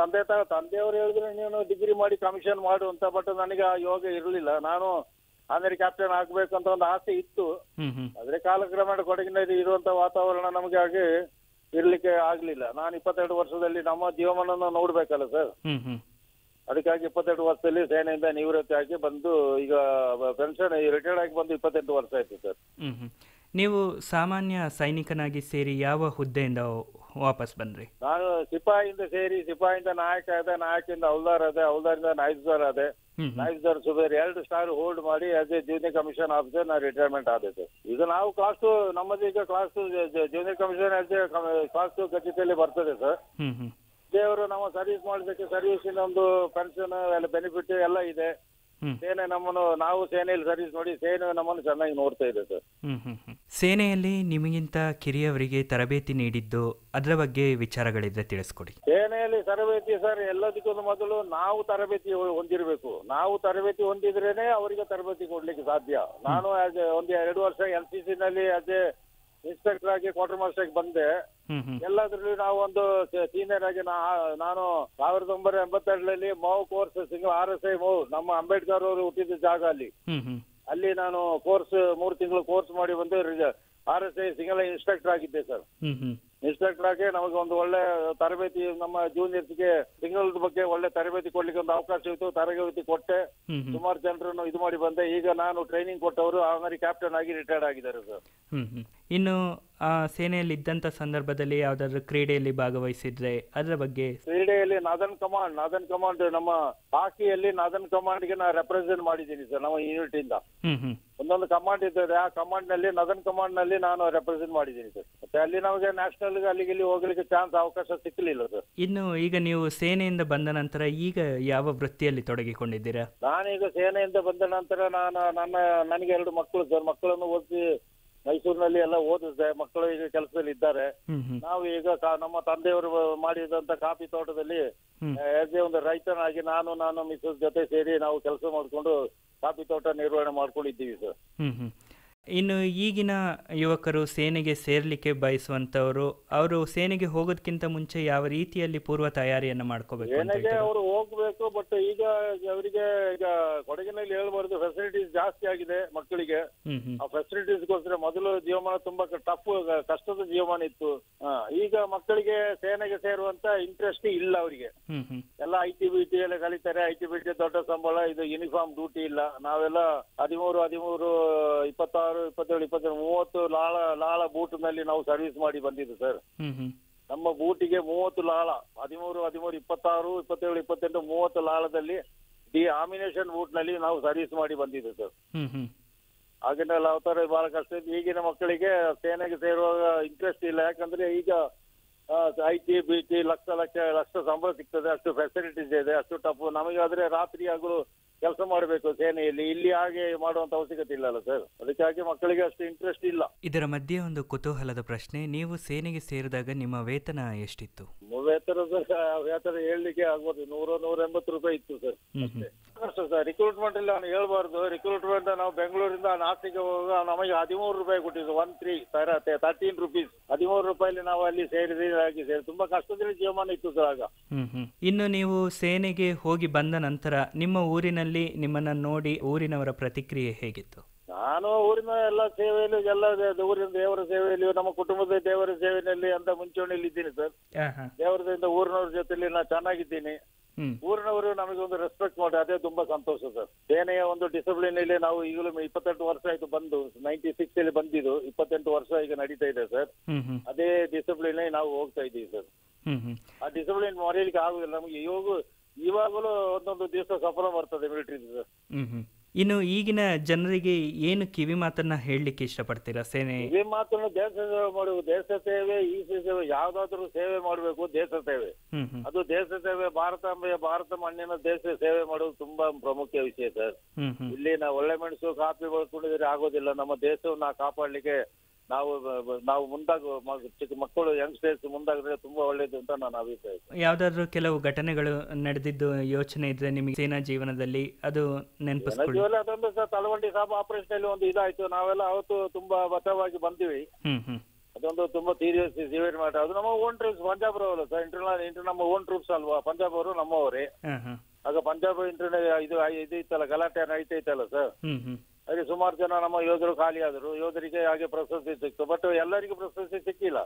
[SPEAKER 3] ತಂದೆಯವರು ಹೇಳಿದ್ರೆ, ನೀನು ಡಿಗ್ರಿ ಮಾಡಿ ಕಮಿಷನ್ ಮಾಡು ಅಂತ. ಬಟ್ ನನಗೆ ಆ ಯೋಗ ಇರಲಿಲ್ಲ. ನಾನು ಆಮೇಲೆ ಕ್ಯಾಪ್ಟನ್ ಆಗ್ಬೇಕಂತ ಒಂದು ಆಸೆ ಇತ್ತು. ಆದ್ರೆ ಕಾಲಕ್ರಮೇಣ ಕೊಡಗಿನಲ್ಲಿ ಇರುವಂತ ವಾತಾವರಣ ನಮಗೆ ಹಾಗೆ ಇರ್ಲಿಕ್ಕೆ ಆಗ್ಲಿಲ್ಲ. ನಾನು 22 ವರ್ಷದಲ್ಲಿ ನಮ್ಮ ಜೀವನವನ್ನು ನೋಡ್ಬೇಕಲ್ಲ ಸರ್. ಅದಕ್ಕಾಗಿ 22 ವರ್ಷದಲ್ಲಿ ಸೇನೆಯಿಂದ ನಿವೃತ್ತಿ ಆಗಿ ಬಂದು ಈಗ ಪೆನ್ಷನ್ ರಿಟೈರ್ಡ್ ಆಗಿ ಬಂದು 28 ವರ್ಷ ಆಯ್ತು ಸರ್.
[SPEAKER 2] ನೀವು ಸಾಮಾನ್ಯ ಸೈನಿಕನಾಗಿ ಸೇರಿ ಯಾವ ಹುದ್ದೆಯಿಂದ ವಾಪಸ್ ಬಂದ್ರಿ?
[SPEAKER 3] ನಾನು ಸಿಪಾಯಿಯಿಂದ ಸೇರಿ ಸಿಪಾಯಿಯಿಂದ ನಾಯಕ ಆದೆ, ನಾಯಕದಿಂದ ಹೌಲ್ದಾರ್ ಆದೆ, ಹೌಲ್ದಾರಿಂದ ನಾಯ್ಕ್ದಾರ್ ಆದೆ, ನಾಯ್ಕ್ದಾರ್ ಸುಬೇರ್ 2 ಸ್ಟಾರ್ ಹೋಲ್ಡ್ ಮಾಡಿ as A junior commission officer ನಾನು ರಿಟೈರ್ಮೆಂಟ್ ಆದೆ ಸರ್. ಈಗ ನಾವು ಕ್ಲಾಸ್ 2 ನಮ್ಮದು ಈಗ class 2 junior commission as A class 2 ಖಚಿತದಲ್ಲಿ ಬರ್ತದೆ ಸರ್. ದೇವರು ನಮ್ಮ ಸರ್ವಿಸ್ ಮಾಡೋದಕ್ಕೆ ಸರ್ವಿಸಿನ ಒಂದು ಪೆನ್ಷನ್ ಎಲ್ಲ ಬೆನಿಫಿಟ್ ಎಲ್ಲ ಇದೆ. ಸೇನೆ ನಮ್ಮನ್ನು ನಾವು ಸೇನೆಯಲ್ಲಿ ಸರ್ವಿಸ್ ನೋಡಿ ಸೇನೆ ನಮ್ಮನ್ನು ಚೆನ್ನಾಗಿ ನೋಡ್ತಾ ಇದೆ ಸರ್.
[SPEAKER 2] ಸೇನೆಯಲ್ಲಿ ನಿಮಗಿಂತ ಕಿರಿಯವರಿಗೆ ತರಬೇತಿ ನೀಡಿದ್ದು ಅದರ ಬಗ್ಗೆ ವಿಚಾರಗಳಿದ್ರೆ ತಿಳಿಸ್ಕೊಡಿ.
[SPEAKER 3] ಸೇನೆಯಲ್ಲಿ ತರಬೇತಿ ಸರ್ ಎಲ್ಲದಕ್ಕೊಂದು ಮೊದಲು ನಾವು ತರಬೇತಿ ಹೊಂದಿರಬೇಕು. ನಾವು ತರಬೇತಿ ಹೊಂದಿದ್ರೇನೆ ಅವರಿಗೆ ತರಬೇತಿ ಕೊಡ್ಲಿಕ್ಕೆ ಸಾಧ್ಯ. ನಾನು ಒಂದು 2 ವರ್ಷ LCC ನಲ್ಲಿ ಆಸ್ ಎ ಇನ್ಸ್ಪೆಕ್ಟರ್ ಆಗಿ ಕ್ವಾರ್ಟರ್ ಮಾಸ್ಟರ್ ಆಗಿ ಬಂದೆ. ಎಲ್ಲದ್ರಲ್ಲಿ ನಾವು ಒಂದು ಸೀನಿಯರ್ ಆಗಿ ನಾನು 1982 ಮೌ ಕೋರ್ಸ್ ಸಿಂಗಲ್ RSI ಮೌ ನಮ್ಮ ಅಂಬೇಡ್ಕರ್ ಅವರು ಹುಟ್ಟಿದ ಜಾಗ ಅಲ್ಲಿ ನಾನು ಕೋರ್ಸ್ 3 ತಿಂಗಳು ಕೋರ್ಸ್ ಮಾಡಿ ಬಂದು RSI ಸಿಂಗಲ್ ಇನ್ಸ್ಪೆಕ್ಟರ್ ಆಗಿದ್ದೆ ಸರ್. ಇನ್ಸ್ಪೆಕ್ಟರ್ ಆಗಿ ನಮಗೆ ಒಂದು ಒಳ್ಳೆ ತರಬೇತಿ ನಮ್ಮ ಜೂನಿಯರ್ಸ್ಗೆ ಸಿಂಗಲ್ ಬಗ್ಗೆ ಒಳ್ಳೆ ತರಬೇತಿ ಕೊಡ್ಲಿಕ್ಕೆ ಒಂದು ಅವಕಾಶ ಇತ್ತು. ತರಬೇತಿ ಕೊಟ್ಟೆ, ಸುಮಾರು ಜನರನ್ನು ಇದು ಮಾಡಿ ಬಂದೆ. ಈಗ ನಾನು ಟ್ರೈನಿಂಗ್ ಕೊಟ್ಟವರು ಆಮೇಲೆ ಕ್ಯಾಪ್ಟನ್ ಆಗಿ ರಿಟೈರ್ಡ್ ಆಗಿದ್ದಾರೆ ಸರ್.
[SPEAKER 2] ಇನ್ನು ಸೇನೆಯಲ್ಲಿ ಇದ್ದಂತ ಸಂದರ್ಭದಲ್ಲಿ ಯಾವ್ದಾದ್ರು ಕ್ರೀಡೆಯಲ್ಲಿ ಭಾಗವಹಿಸಿದ್ರೆ ಅದರ ಬಗ್ಗೆ?
[SPEAKER 3] ಕ್ರೀಡೆಯಲ್ಲಿ ನಾದನ್ ಕಮಾಂಡ್ ನಮ್ಮ ಹಾಕಿಯಲ್ಲಿ ನಾದನ್ ಕಮಾಂಡ್ ಗೆ ನಾನು ರೆಪ್ರೆಸೆಂಟ್ ಮಾಡಿದ್ದೀನಿ ಸರ್. ನಮ್ಮ ಯೂನಿಟ್ ಇಂದ ಒಂದೊಂದು ಕಮಾಂಡ್ ಇರ್ತದೆ, ಆ ಕಮಾಂಡ್ ನಲ್ಲಿ ನದನ್ ಕಮಾಂಡ್ ನಲ್ಲಿ ನಾನು ರೆಪ್ರೆಸೆಂಟ್ ಮಾಡಿದ್ದೀನಿ ಸರ್. ಮತ್ತೆ ಅಲ್ಲಿ ನಮಗೆ ನ್ಯಾಷನಲ್ ಅಲ್ಲಿಗೆ ಇಲ್ಲಿ ಹೋಗ್ಲಿಕ್ಕೆ ಚಾನ್ಸ್ ಅವಕಾಶ ಸಿಕ್ಕಲಿಲ್ಲ ಸರ್.
[SPEAKER 2] ಇನ್ನು ಈಗ ನೀವು ಸೇನೆಯಿಂದ ಬಂದ ನಂತರ ಈಗ ಯಾವ ವೃತ್ತಿಯಲ್ಲಿ ತೊಡಗಿಕೊಂಡಿದ್ದೀರಾ?
[SPEAKER 3] ನಾನೀಗ ಸೇನೆಯಿಂದ ಬಂದ ನಂತರ ನನಗೆ 2 ಮಕ್ಕಳು ಸರ್. ಮಕ್ಕಳನ್ನು ಓದಿಸಿ ಮೈಸೂರಿನಲ್ಲಿ ಎಲ್ಲ ಓದಿಸಿದೆ. ಮಕ್ಕಳು ಈಗ ಕೆಲಸದಲ್ಲಿ ಇದ್ದಾರೆ. ನಾವು ಈಗ ನಮ್ಮ ತಂದೆಯವರು ಮಾಡಿದಂತ ಕಾಫಿ ತೋಟದಲ್ಲಿ ಆಸ್ ಎ ಒಂದು ರೈತನಾಗಿ ನಾನು ಮಿಸಸ್ ಜೊತೆ ಸೇರಿ ನಾವು ಕೆಲಸ ಮಾಡಿಕೊಂಡು ಕಾಫಿ ತೋಟ ನಿರ್ವಹಣೆ ಮಾಡ್ಕೊಂಡಿದ್ದೀವಿ ಸರ್.
[SPEAKER 2] ಇನ್ನು ಈಗಿನ ಯುವಕರು ಸೇನೆಗೆ ಸೇರ್ಲಿಕ್ಕೆ ಬಯಸುವಂತವರು ಅವರು ಸೇನೆಗೆ ಹೋಗೋದಕ್ಕಿಂತ ಮುಂಚೆ ಯಾವ ರೀತಿಯಲ್ಲಿ ಪೂರ್ವ ತಯಾರಿಯನ್ನ ಮಾಡ್ಕೋಬೇಕು?
[SPEAKER 3] ಸೇನೆಗೆ ಅವರು ಹೋಗ್ಬೇಕು, ಬಟ್ ಈಗ ಅವರಿಗೆ ಈಗ ಕೊಡಗಿನಲ್ಲಿ ಹೇಳ್ಬಾರ್ದು, ಫೆಸಿಲಿಟೀಸ್ ಜಾಸ್ತಿ ಆಗಿದೆ ಮಕ್ಕಳಿಗೆ. ಆ ಫೆಸಿಲಿಟೀಸ್ಗೋಸ್ಕರ ಮೊದಲು ಜೀವಮಾನ ತುಂಬಾ ಕಷ್ಟದ ಜೀವಮಾನ ಇತ್ತು. ಈಗ ಮಕ್ಕಳಿಗೆ ಸೇನೆಗೆ ಸೇರುವಂತ ಇಂಟ್ರೆಸ್ಟ್ ಇಲ್ಲ ಅವರಿಗೆ. ಎಲ್ಲ IT-BT ಎಲ್ಲ ಕಲಿತಾರೆ. IT-BT ದೊಡ್ಡ ಸಂಬಳ, ಇದು ಯೂನಿಫಾರ್ಮ್ ಡ್ಯೂಟಿ ಇಲ್ಲ. ನಾವೆಲ್ಲ 13, 26, 27, 30 ಲಾಳ ಬೂಟ್ ನಲ್ಲಿ ನಾವು ಸರ್ವಿಸ್ ಮಾಡಿ ಬಂದಿದ್ದು ಸರ್. ನಮ್ಮ ಬೂಟಿಗೆ 30 ಲಾಳ, 13, 26, 27, 28, 30 ಲಾಳದಲ್ಲಿ ಆಮಿನೇಷನ್ ಬೂಟ್ ನಲ್ಲಿ ನಾವು ಸರ್ವಿಸ್ ಮಾಡಿ ಬಂದಿದ್ದು ಸರ್. ಆಗಿನೆಲ್ಲ ಅವತಾರ ಬಹಳ ಕಷ್ಟ ಇತ್ತು. ಈಗಿನ ಮಕ್ಕಳಿಗೆ ಸೇನೆಗೆ ಸೇರುವಾಗ ಇಂಟ್ರೆಸ್ಟ್ ಇಲ್ಲ. ಯಾಕಂದ್ರೆ ಈಗ IT-BT ಲಕ್ಷ ಸಂಬಳ ಸಿಗ್ತದೆ, ಅಷ್ಟು ಫೆಸಿಲಿಟೀಸ್ ಇದೆ, ಅಷ್ಟು ಟಫ್. ನಮಗಾದ್ರೆ ರಾತ್ರಿ ಹಗಲು ಕೆಲಸ ಮಾಡಬೇಕು ಸೇನೆಯಲ್ಲಿ. ಇಲ್ಲಿ ಹಾಗೆ ಮಾಡುವಂತ ಅವಶ್ಯಕತೆ ಇಲ್ಲಲ್ಲ ಸರ್. ಅದಕ್ಕಾಗಿ ಮಕ್ಕಳಿಗೆ ಅಷ್ಟು ಇಂಟ್ರೆಸ್ಟ್ ಇಲ್ಲ.
[SPEAKER 2] ಇದರ ಮಧ್ಯೆ ಒಂದು ಕುತೂಹಲದ ಪ್ರಶ್ನೆ, ನೀವು ಸೇನೆಗೆ ಸೇರಿದಾಗ ನಿಮ್ಮ ವೇತನ ಎಷ್ಟಿತ್ತು?
[SPEAKER 3] ವೇತನ ಹೇಳಲಿಕ್ಕೆ ಆಗ್ಬೋದು, 100-180 ರೂಪಾಯಿ ಇತ್ತು ಸರ್. ಅಷ್ಟೇ ಸರ್. ರಿಕ್ರೂಟ್ಮೆಂಟ್ ಅಲ್ಲಿ ನಾನು ಹೇಳ್ಬಾರ್ದು. ರಿಕ್ರೂಟ್ಮೆಂಟ್ ನಾವು ಬೆಂಗಳೂರಿಂದ ನಾಸಿಕ್ ಹೋಗುವಾಗ ನಮಗೆ 13 ರೂಪಾಯಿ ಕೊಟ್ಟಿದ್ದು. 13 ರುಪೀಸ್ 13 ರೂಪಾಯಿಲಿ ನಾವು ಅಲ್ಲಿ ಸೇರಿ ತುಂಬಾ ಕಷ್ಟದಲ್ಲಿ ಜೀವಮಾನ ಇತ್ತು ಸರ್ ಆಗ.
[SPEAKER 2] ಇನ್ನು ನೀವು ಸೇನೆಗೆ ಹೋಗಿ ಬಂದ ನಂತರ ನಿಮ್ಮ ಊರಿನಲ್ಲಿ ನಿಮ್ಮನ್ನ ನೋಡಿ ಊರಿನವರ ಪ್ರತಿಕ್ರಿಯೆ ಹೇಗಿತ್ತು?
[SPEAKER 3] ನಾನು ಊರಿನ ಎಲ್ಲ ಸೇವೆಯಲ್ಲಿ, ಎಲ್ಲ ಊರಿನ ದೇವರ ಸೇವೆಯಲ್ಲಿ, ನಮ್ಮ ಕುಟುಂಬದ ದೇವರ ಸೇವೆಯಲ್ಲಿ ಅಂತ ಮುಂಚೂಣಿಯಲ್ಲಿ ಇದ್ದೀನಿ ಸರ್. ದೇವರದಿಂದ ಊರಿನವ್ರ ಜೊತೆಲಿ ನಾನು ಚೆನ್ನಾಗಿದ್ದೀನಿ. ಊರಿನವರು ನಮಗೆ ಒಂದು ರೆಸ್ಪೆಕ್ಟ್ ಮಾಡಿ, ಅದೇ ತುಂಬಾ ಸಂತೋಷ ಸರ್. ಸೇನೆಯ ಒಂದು ಡಿಸಿಪ್ಲಿನ್ ಇಲ್ಲಿ ನಾವು ಈಗಲೂ 28 ವರ್ಷ ಆಯ್ತು ಬಂದು. 96 ಅಲ್ಲಿ ಬಂದಿದ್ದು 28 ವರ್ಷ ಈಗ ನಡೀತಾ ಇದೆ ಸರ್. ಅದೇ ಡಿಸಿಪ್ಲಿನ್ ನಾವು ಹೋಗ್ತಾ ಇದ್ದೀವಿ ಸರ್. ಆ ಡಿಸಿಪ್ಲಿನ್ ಮರೆಯಲಿಕ್ಕೆ ಆಗುದಿಲ್ಲ ನಮಗೆ. ಇವಾಗಲೂ ಒಂದೊಂದು ದಿವಸ ಸಫಲ ಬರ್ತದೆ ಮಿಲಿಟರಿ ಸರ್.
[SPEAKER 2] ಇನ್ನು ಈಗಿನ ಜನರಿಗೆ ಏನು ಕಿವಿ ಮಾತನ್ನ ಹೇಳಲಿಕ್ಕೆ ಇಷ್ಟಪಡ್ತೀರಾ? ಸೇನೆ
[SPEAKER 3] ಕಿವಿ ಮಾತನ್ನು ದೇಶ ಸೇವೆ ಮಾಡುವುದು, ದೇಶ ಸೇವೆ, ಈ ಸೇವೆ, ಯಾವ್ದಾದ್ರು ಸೇವೆ ಮಾಡಬೇಕು. ದೇಶ ಸೇವೆ, ಅದು ದೇಶ ಸೇವೆ. ಭಾರತ ಮಣ್ಣಿನ ದೇಶ ಸೇವೆ ಮಾಡುವುದು ತುಂಬಾ ಪ್ರಮುಖ ವಿಷಯ ಸರ್. ಇಲ್ಲಿ ನಾವು ಒಳ್ಳೆ ಮೆಣಸು ಕಾಫಿ ಬೆಳ್ಕೊಂಡಿದ್ರೆ ಆಗೋದಿಲ್ಲ. ನಮ್ಮ ದೇಶವನ್ನ ಕಾಪಾಡ್ಲಿಕ್ಕೆ ನಾವು ಚಿಕ್ಕ ಮಕ್ಕಳು ಯಂಗ್ಸ್ಟರ್ಸ್ ಮುಂದಾಗಿದ್ರೆ ತುಂಬಾ ಒಳ್ಳೇದು ಅಂತ ನನ್ನ ಅಭಿಪ್ರಾಯ.
[SPEAKER 2] ಯಾವ್ದಾದ್ರು ಕೆಲವು ಘಟನೆಗಳು ನಡೆದಿದ್ದು ಯೋಚನೆ ಇದ್ರೆ ನಿಮಗೆ ಸೇನಾ ಜೀವನದಲ್ಲಿ ಅದು ನೆನಪಿಸ್ಕೊಳ್ಳಿ.
[SPEAKER 3] ಅದೊಂದು ತಲವಂಡಿ ಸಾಬ್ ಆಪರೇಷನ್ ಅಲ್ಲಿ ಒಂದು ಇದಾಯ್ತು. ನಾವೆಲ್ಲ ಅವತ್ತು ತುಂಬಾ ಬಚಾವಾಗಿ ಬಂದಿವಿ. ಅದೊಂದು ತುಂಬಾ ಸಿವಿಯರ್ ಮ್ಯಾಟರ್. ಅದು ನಮ್ಮ ಓನ್ ಟ್ರೂಪ್ಸ್, ಪಂಜಾಬ್ ಅವರಲ್ಲ ಸರ್. ಇಂಟರ್ ನಮ್ಮ ಓನ್ ಟ್ರೂಪ್ಸ್ ಅಲ್ವಾ, ಪಂಜಾಬ್ ಅವರು ನಮ್ಮವರೇ. ಆಗ ಪಂಜಾಬ್ ಇದು ಇತ್ತಲ್ಲ, ಗಲಾಟೆ ನಡೀತೈತಲ್ಲ ಸರ್. ಅಲ್ಲಿ ಸುಮಾರು ಜನ ನಮ್ಮ ಯೋಧರು ಖಾಲಿ ಆದರು, ಯೋಧರಿಗೆ ಹಾಗೆ ಪ್ರಶಸ್ತಿ ಸಿಕ್ತು. ಬಟ್ ಎಲ್ಲರಿಗೂ ಪ್ರಶಸ್ತಿ ಸಿಕ್ಕಿಲ್ಲ,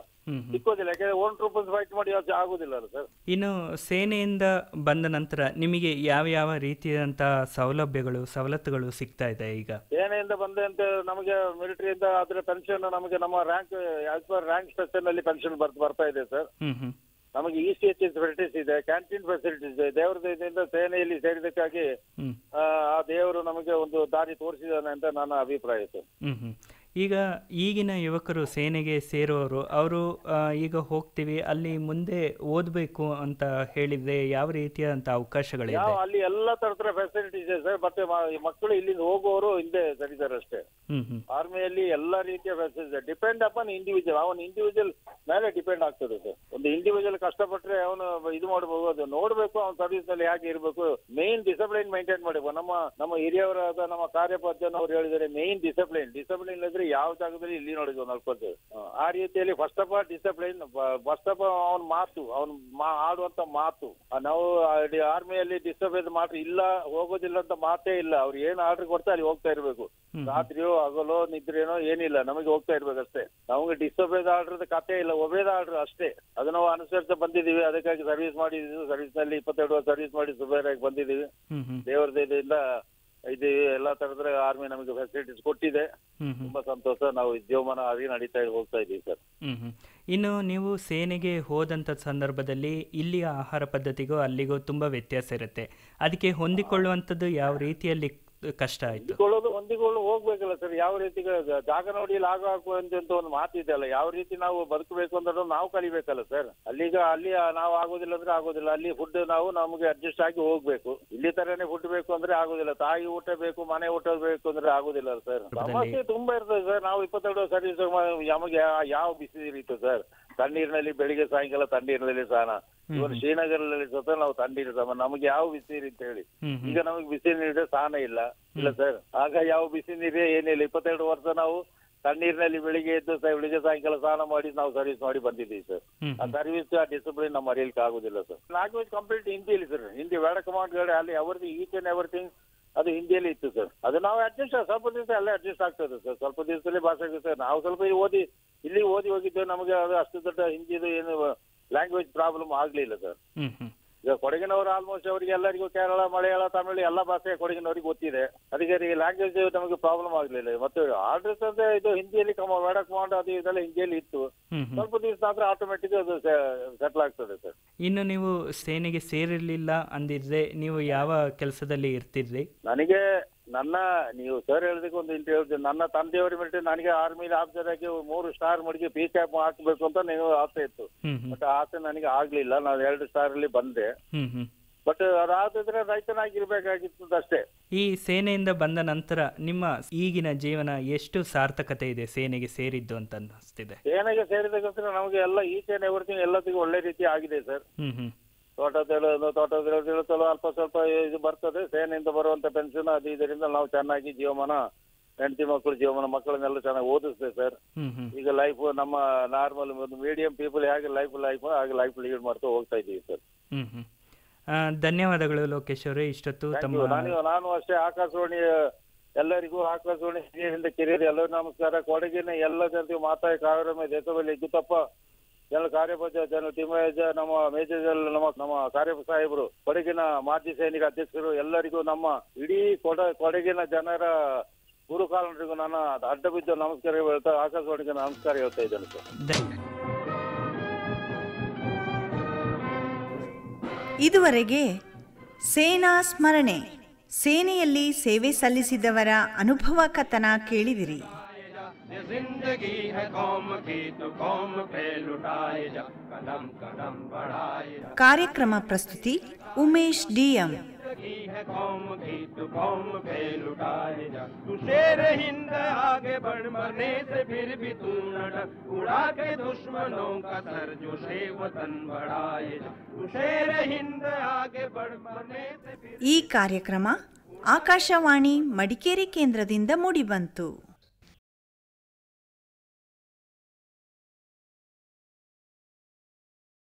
[SPEAKER 3] ಸಿಕ್ಕೋದಿಲ್ಲ. ಯಾಕಂದ್ರೆ ಓನ್ ಟ್ರೂಪರ್ಸ್ ಫೈಟ್ ಮಾಡಿ ಅದು ಆಗುದಿಲ್ಲ ಅಲ್ಲ ಸರ್.
[SPEAKER 2] ಇನ್ನು ಸೇನೆಯಿಂದ ಬಂದ ನಂತರ ನಿಮಗೆ ಯಾವ ಯಾವ ರೀತಿಯಾದಂತಹ ಸವಲತ್ತುಗಳು ಸಿಗ್ತಾ ಇದೆ? ಈಗ
[SPEAKER 3] ಸೇನೆಯಿಂದ ಬಂದೆ ಅಂತ ನಮಗೆ ಮಿಲಿಟರಿಯಿಂದ ಅದ್ರ ಪೆನ್ಷನ್ ನಮಗೆ ನಮ್ಮ rank as per rank structure ನಲ್ಲಿ ಪೆನ್ಷನ್ ಬರ್ತಾ ಇದೆ ಸರ್. ನಮಗೆ ECH ಫೆಸಿಲಿಟೀಸ್ ಇದೆ, ಕ್ಯಾಂಟೀನ್ ಫೆಸಿಲಿಟೀಸ್ ಇದೆ. ದೇವರ ದಯದಿಂದ ಸೇನೆಯಲ್ಲಿ ಸೇರಿದಕ್ಕಾಗಿ ಆ ದೇವರು ನಮಗೆ ಒಂದು ದಾರಿ ತೋರಿಸಿದಾನೆ ಅಂತ ನನ್ನ ಅಭಿಪ್ರಾಯ ಸರ್.
[SPEAKER 2] ಈಗ ಈಗಿನ ಯುವಕರು ಸೇನೆಗೆ ಸೇರುವವರು ಅವರು ಈಗ ಹೋಗ್ತೀವಿ ಅಲ್ಲಿ ಮುಂದೆ ಓದಬೇಕು ಅಂತ ಹೇಳಿದ್ರೆ ಯಾವ ರೀತಿಯಾದಂಥ ಅವಕಾಶಗಳಿದೆ?
[SPEAKER 3] ಅಲ್ಲಿ ಎಲ್ಲ ತರದ ಫೆಸಿಲಿಟೀಸ್ ಇದೆ ಸರ್. ಮತ್ತೆ ಮಕ್ಕಳು ಇಲ್ಲಿಂದ ಹೋಗುವವರು ಹಿಂದೆ ಸರಿದಾರೆ ಅಷ್ಟೇ. ಆರ್ಮಿಯಲ್ಲಿ ಎಲ್ಲ ರೀತಿಯ ಫೆಸಿಲಿಟೀಸ್ ಡಿಪೆಂಡ್ ಅಪಾನ್ ಇಂಡಿವಿಜುವಲ್. ಅವನ ಇಂಡಿವಿಜುವಲ್ ಮೇಲೆ ಡಿಪೆಂಡ್ ಆಗ್ತದೆ ಸರ್. ಒಂದು ಇಂಡಿವಿಜುವಲ್ ಕಷ್ಟಪಟ್ಟರೆ ಅವನು ಇದು ಮಾಡಬಹುದು, ಅದು ನೋಡ್ಬೇಕು ಅವನ ಸರ್ವಿಸ್ ನಲ್ಲಿ ಹೇಗೆ ಇರಬೇಕು. ಮೇನ್ ಡಿಸಿಪ್ಲಿನ್ ಮೇಂಟೈನ್ ಮಾಡಬೇಕು. ನಮ್ಮ ಹಿರಿಯವರಾದ ನಮ್ಮ ಕಾರ್ಯಪದ್ಧತಿ ಅವ್ರು ಹೇಳಿದರೆ ಮೇನ್ ಡಿಸಿಪ್ಲಿನ್ ಇಲ್ಲದ್ರೆ ಯಾವ ಜಾಗದಲ್ಲಿ ಇಲ್ಲಿ ನೋಡಿದ್ವಿ ನಡ್ಕೊಳ್ತೇವೆ. ಆ ರೀತಿಯಲ್ಲಿ first of all discipline, first of all ಅವನ ಮಾತು, ಆಡುವಂತ ಮಾತು. ನಾವು ಆರ್ಮಿಯಲ್ಲಿ ಡಿಸ್ಟರ್ಬೆನ್ಸ್ ಮಾಡ್ರಿ ಇಲ್ಲ ಹೋಗೋದಿಲ್ಲ ಅಂತ ಮಾತೇ ಇಲ್ಲ. ಅವ್ರು ಏನ್ ಆರ್ಡರ್ ಕೊಡ್ತಾ ಅಲ್ಲಿ ಹೋಗ್ತಾ ಇರ್ಬೇಕು. ರಾತ್ರಿಯೋ ಹಗಲೋ ನಿದ್ರೇನೋ ಏನಿಲ್ಲ, ನಮಗೆ ಹೋಗ್ತಾ ಇರ್ಬೇಕಷ್ಟೇ. ನಮಗೆ ಡಿಸ್ಟರ್ಬೆನ್ಸ್ ಆರ್ಡರ್ ಕಥೆ ಇಲ್ಲ, ಒಬೇದ ಆರ್ಡರ್ ಅಷ್ಟೇ. ಅದು ನಾವು ಅನುಸರಿಸ್ತಾ ಬಂದಿದ್ದೀವಿ. ಅದಕ್ಕಾಗಿ ಸರ್ವಿಸ್ ಮಾಡಿದ್ದೀವಿ. ಸರ್ವಿಸ್ ನಲ್ಲಿ 22 ವರ್ಷ ಸರ್ವಿಸ್ ಮಾಡಿ ಸುಬೇರಾಗಿ ಬಂದಿದ್ದೀವಿ. ದೇವರ ದಯದಿಂದ ಇದು ಎಲ್ಲಾ ತರದ್ರ ಆರ್ಮಿ ನಮಗೆ ಫೆಸಿಲಿಟೀಸ್ ಕೊಟ್ಟಿದೆ. ತುಂಬಾ ಸಂತೋಷ. ನಾವು ಜೀವಮಾನ ಆಗಿ ನಡೀತಾ ಹೋಗ್ತಾ ಇದ್ದೀವಿ ಸರ್.
[SPEAKER 2] ಇನ್ನು ನೀವು ಸೇನೆಗೆ ಹೋದಂತ ಸಂದರ್ಭದಲ್ಲಿ ಇಲ್ಲಿಯ ಆಹಾರ ಪದ್ಧತಿಗೂ ಅಲ್ಲಿಗೂ ತುಂಬಾ ವ್ಯತ್ಯಾಸ ಇರುತ್ತೆ. ಅದಕ್ಕೆ ಹೊಂದಿಕೊಳ್ಳುವಂಥದ್ದು ಯಾವ ರೀತಿಯಲ್ಲಿ ಕಷ್ಟ ಆಯ್ತು?
[SPEAKER 3] ಹೊಂದಿಕೊಳ್ಳು ಹೋಗ್ಬೇಕಲ್ಲ ಸರ್. ಯಾವ ರೀತಿ ಜಾಗ ನೋಡಿ ಲಾಗ ಹಾಕುವಂತ ಒಂದು ಮಾತಿದೆ ಅಲ್ಲ. ಯಾವ ರೀತಿ ನಾವು ಬದುಕಬೇಕು ಅಂದ್ರೆ ನಾವು ಕಲಿಬೇಕಲ್ಲ ಸರ್. ಅಲ್ಲಿ ನಾವು ಆಗೋದಿಲ್ಲ ಅಂದ್ರೆ ಆಗೋದಿಲ್ಲ. ಅಲ್ಲಿ ಫುಡ್ ನಮಗೆ ಅಡ್ಜಸ್ಟ್ ಆಗಿ ಹೋಗ್ಬೇಕು. ಇಲ್ಲಿ ತರನೇ ಫುಡ್ ಬೇಕು ಅಂದ್ರೆ ಆಗೋದಿಲ್ಲ. ತಾಯಿ ಊಟ ಬೇಕು, ಮನೆ ಊಟ ಬೇಕು ಅಂದ್ರೆ ಆಗೋದಿಲ್ಲ ಸರ್. ಸಮಸ್ಯೆ ತುಂಬಾ ಇರ್ತದೆ ಸರ್. ನಾವು 22 ಸರ್ವಿಸ್ ನಮಗೆ ಯಾವ ಬಿಸಿ ಇರುತ್ತೆ ಸರ್. ತಣ್ಣೀರಿನಲ್ಲಿ ಬೆಳಿಗ್ಗೆ ಸಾಯಂಕಾಲ ತಣ್ಣೀರಿನಲ್ಲಿ ಸ್ನಾನ. ಇವನ್ ಶ್ರೀನಗರಲ್ಲಿ ಸ್ವತಃ ನಾವು ತಣ್ಣೀರು ಸಮ. ನಮಗೆ ಯಾವ ಬಿಸಿ ನೀರು ಅಂತ ಹೇಳಿ ಈಗ ನಮಗೆ ಬಿಸಿ ನೀರಿದೆ ಸ್ನಾನ ಇಲ್ಲ ಸರ್. ಆಗ ಯಾವ ಬಿಸಿ ನೀರೇ ಏನಿಲ್ಲ. 22 ವರ್ಷ ನಾವು ತಣ್ಣೀರಿನಲ್ಲಿ ಬೆಳಿಗ್ಗೆ ಎದ್ದು ಬೆಳಿಗ್ಗೆ ಸಾಯಂಕಾಲ ಸ್ನಾನ ಮಾಡಿ ನಾವು ಸರ್ವಿಸ್ ಮಾಡಿ ಬಂದಿದ್ದೀವಿ ಸರ್. ಆ ಸರ್ವಿಸ್ ಆ ಡಿಸಿಪ್ಲಿನ್ ನಮ್ಮ ಮರೆಯಲಿಕ್ಕೆ ಆಗುದಿಲ್ಲ ಸರ್. ಲ್ಯಾಂಗ್ವೇಜ್ ಕಂಪ್ಲೀಟ್ ಹಿಂದಿಯಲ್ಲಿ ಸರ್. ಹಿಂದಿ ಬೇಡ ಕಮಾಂಡ್ ಗಾಡಿ ಅಲ್ಲಿ ಅವರದ್ದು ಈಚ್ ಅಂಡ್ ಎವ್ರಿಥಿಂಗ್ ಅದು ಹಿಂದಿಯಲ್ಲಿ ಇತ್ತು ಸರ್. ಅದು ನಾವು ಅಡ್ಜಸ್ಟ್ ಸ್ವಲ್ಪ ದಿವಸ ಎಲ್ಲ ಅಡ್ಜಸ್ಟ್ ಆಗ್ತದೆ ಸರ್. ಸ್ವಲ್ಪ ದಿವಸದಲ್ಲಿ ಭಾಷೆ ಆಗುತ್ತೆ. ನಾವು ಸ್ವಲ್ಪ ಇಲ್ಲಿ ಓದಿ ಹೋಗಿದ್ದೇವೆ. ನಮಗೆ ಅದು ಅಷ್ಟು ದೊಡ್ಡ ಹಿಂದಿದು ಏನು ಲ್ಯಾಂಗ್ವೇಜ್ ಪ್ರಾಬ್ಲಮ್ ಆಗ್ಲಿಲ್ಲ ಸರ್. ಈಗ ಕೊಡಗಿನವರು ಆಲ್ಮೋಸ್ಟ್ ಅವರಿಗೆ ಎಲ್ಲರಿಗೂ ಕೇರಳ, ಮಲಯಾಳ, ತಮಿಳು ಎಲ್ಲ ಭಾಷೆ ಕೊಡಗಿನವರಿಗೆ ಗೊತ್ತಿದೆ. ಅದಕ್ಕೆ ಲ್ಯಾಂಗ್ವೇಜ್ ನಮಗೆ ಪ್ರಾಬ್ಲಮ್ ಆಗ್ಲಿಲ್ಲ. ಮತ್ತೆ ಆರ್ಡರ್ಸ್ ಅಂದ್ರೆ ಇದು ಹಿಂದಿಯಲ್ಲಿ ಬೇಡ ಕಮಾಂಡ್ ಅದು ಇದೆಲ್ಲ ಹಿಂದಿಯಲ್ಲಿ ಇತ್ತು. ಸ್ವಲ್ಪ ದಿವಸ ಆದ್ರೆ ಆಟೋಮೆಟಿಕ್ ಅದು ಸೆಟ್ಲ್ ಆಗ್ತದೆ ಸರ್.
[SPEAKER 2] ಇನ್ನು ನೀವು ಸೇನೆಗೆ ಸೇರಿರ್ಲಿಲ್ಲ ಅಂದಿದ್ರೆ ನೀವು ಯಾವ ಕೆಲಸದಲ್ಲಿ ಇರ್ತಿದ್ರಿ?
[SPEAKER 3] ನೀವು ಸರ್ ಹೇಳಿದಕ್ಕೆ ಒಂದು ಇಂಟರ್ವ್ಯೂ. ನನ್ನ ತಂದೆಯವರ ಮಿಲಿಟರಿ ನನಗೆ ಆರ್ಮಿಲಿ ಆಫೀಸರ್ ಆಗಿ 3 ಸ್ಟಾರ್ ಮಡಿಗೆ ಪಿ ಕ್ಯಾಪ್ ಹಾಕ್ಬೇಕು ಅಂತ ನೀವು ಆಸೆ ಇತ್ತು. ಬಟ್ ಆಸೆ ನನಗೆ ಆಗ್ಲಿಲ್ಲ. ನಾನು 2 ಸ್ಟಾರ್ ಅಲ್ಲಿ ಬಂದೆ. ಬಟ್ ಅದಾದ್ರೆ ರೈತನಾಗಿರ್ಬೇಕಾಗಿತ್ತು ಅಷ್ಟೇ.
[SPEAKER 2] ಈ ಸೇನೆಯಿಂದ ಬಂದ ನಂತರ ನಿಮ್ಮ ಈಗಿನ ಜೀವನ ಎಷ್ಟು ಸಾರ್ಥಕತೆ ಇದೆ ಸೇನೆಗೆ ಸೇರಿದ್ದು ಅಂತ ಅನಿಸ್ತಿದೆ?
[SPEAKER 3] ಸೇನೆಗೆ ಸೇರಿದಕ್ಕೋಸ್ಕರ ನಮಗೆ ಎಲ್ಲ ಈಚ್ ಅಂಡ್ ಎವ್ರಿಥಿಂಗ್ ಎಲ್ಲದಕ್ಕೂ ಒಳ್ಳೆ ರೀತಿ ಆಗಿದೆ ಸರ್. ತೋಟದಲ್ಲಿ ಅಲ್ಪ ಸ್ವಲ್ಪ ಇದು ಬರ್ತದೆ. ಸೇನೆಯಿಂದ ಬರುವಂತ ಪೆನ್ಷನ್ ಅದು ಇದರಿಂದ ನಾವು ಚೆನ್ನಾಗಿ ಜೀವಮಾನ, ಹೆಂಡತಿ ಮಕ್ಕಳು ಜೀವಮಾನ, ಮಕ್ಕಳನ್ನೆಲ್ಲ ಚೆನ್ನಾಗಿ ಓದಿಸ್ತೇವೆ ಸರ್. ಈಗ ಲೈಫ್ ನಮ್ಮ ನಾರ್ಮಲ್ ಒಂದು ಮೀಡಿಯಂ ಪೀಪಲ್ ಹೇಗೆ ಲೈಫ್ ಹಾಗೆ ಲೈಫ್ ಲೀಡ್ ಮಾಡ್ತಾ ಹೋಗ್ತಾ ಇದ್ದೀವಿ ಸರ್.
[SPEAKER 2] ಧನ್ಯವಾದಗಳು ಲೋಕೇಶ್ ಅವರೇ. ಇಷ್ಟೊತ್ತು
[SPEAKER 3] ನಾನು ಅಷ್ಟೇ ಆಕಾಶವಾಣಿ ಎಲ್ಲರಿಗೂ, ಆಕಾಶವಾಣಿ ಹಿರಿಯರಿಂದ ಕಿರಿಯರು ಎಲ್ಲರಿಗೂ ನಮಸ್ಕಾರ. ಕೊಡಗಿನ ಎಲ್ಲ ಜನತೆಗೂ ಮಾತಾಡಿ ಕಾವೇರಮ್ಮ ದೇಶದಲ್ಲಿ ಗುತ್ತಪ್ಪ ಜನ ಕಾರ್ಯಪದ್ಧ ಜನ ತಿಮ್ಮಯ್ಯ ನಮ್ಮ ಮೇಜರ್ ನಮ್ಮ ಕಾರ್ಯಪ ಸಾಹೇಬರು, ಕೊಡಗಿನ ಮಾಜಿ ಸೈನಿಕ ಅಧ್ಯಕ್ಷರು ಎಲ್ಲರಿಗೂ ನಮ್ಮ ಇಡೀ ಕೊಡಗಿನ ಜನರ ಗುರುಕಾಲರಿಗೂ ನಾನು ಅಡ್ಡ ಬಿದ್ದು ನಮಸ್ಕಾರ ಹೇಳ್ತಾ ಆಕಾಶವಾಣಿಗೆ ನಮಸ್ಕಾರ ಹೇಳ್ತಾ ಇದ್ದೇನೆ ಸರ್.
[SPEAKER 1] ಇದುವರೆಗೆ ಸೇನಾ ಸ್ಮರಣೆ, ಸೇನೆಯಲ್ಲಿ ಸೇವೆ ಸಲ್ಲಿಸಿದವರ ಅನುಭವ ಕಥನ ಕೇಳಿದಿರಿ.
[SPEAKER 4] जिंदगी है कौम की तो कौम पे लुटाए जा, कदम कदम बढ़ाए जा.
[SPEAKER 1] ಕಾರ್ಯಕ್ರಮ ಪ್ರಸ್ತುತಿ ಉಮೇಶ್ ಡಿಎಂ.
[SPEAKER 4] जिंदगी है कौम की तो कौम पे लुटाए जा. तू शेर हिंद आगे बढ़, मरने से फिर भी तू न डर, उड़ा के दुश्मनों का सर जो शे वतन बढ़ाए जा. तू शेर हिंद आगे बढ़, मरने से फिर.
[SPEAKER 1] ಈ ಕಾರ್ಯಕ್ರಮ ಆಕಾಶವಾಣಿ ಮಡಿಕೇರಿ ಕೇಂದ್ರದಿಂದ ಮೂಡಿಬಂತು.